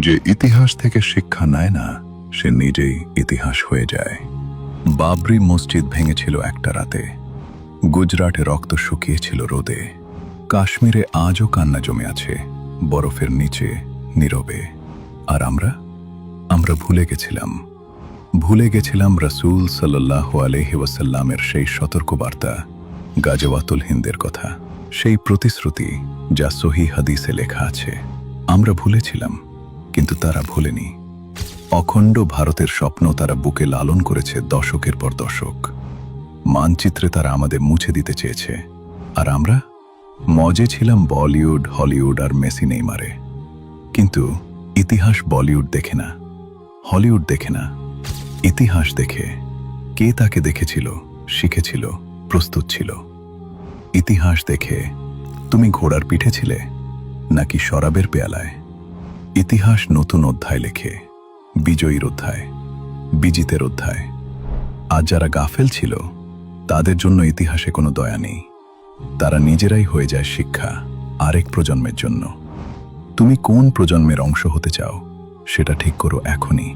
যে ইতিহাস থেকে শিক্ষা নেয় না, সে নিজেই ইতিহাস হয়ে যায়। বাবরি মসজিদ ভেঙেছিল একটা রাতে, গুজরাটে রক্ত শুকিয়েছিল রোদে, কাশ্মীরে আজও কান্না জমে আছে বরফের নিচে নীরবে। আর আমরা ভুলে গেছিলাম রাসূল সাল্লাল্লাহু আলাইহি ওয়াসাল্লামের সেই সতর্কবার্তা, গাজওয়াতুল হিন্দের কথা, সেই প্রতিশ্রুতি যা সহিহ হাদিসে লেখা আছে। আমরা ভুলেছিলাম, কিন্তু তারা ভুলেনি। অখণ্ড ভারতের স্বপ্ন তারা বুকে লালন করেছে দশকের পর দশক। মানচিত্রে তারা আমাদের মুছে দিতে চেয়েছে, আর আমরা মজে ছিলাম বলিউড, হলিউড আর মেসি নেইমারে। কিন্তু ইতিহাস বলিউড দেখে না, হলিউড দেখে না, ইতিহাস দেখে। কে তাকে দেখেছিল, শিখেছিল, প্রস্তুত ছিল? ইতিহাস দেখে তুমি ঘোড়ার পিঠে ছিলে নাকি শরাবের পেয়ালায়? ইতিহাস নতুন অধ্যায় লেখে, বিজয়ীর অধ্যায়, বিজিতের অধ্যায়। আজ যারা গাফেল ছিল তাদের জন্য ইতিহাসে কোনো দয়া নেই। তারা নিজেরাই হয়ে যায় শিক্ষা আরেক প্রজন্মের জন্য। তুমি কোন প্রজন্মের অংশ হতে চাও সেটা ঠিক করো এখনই।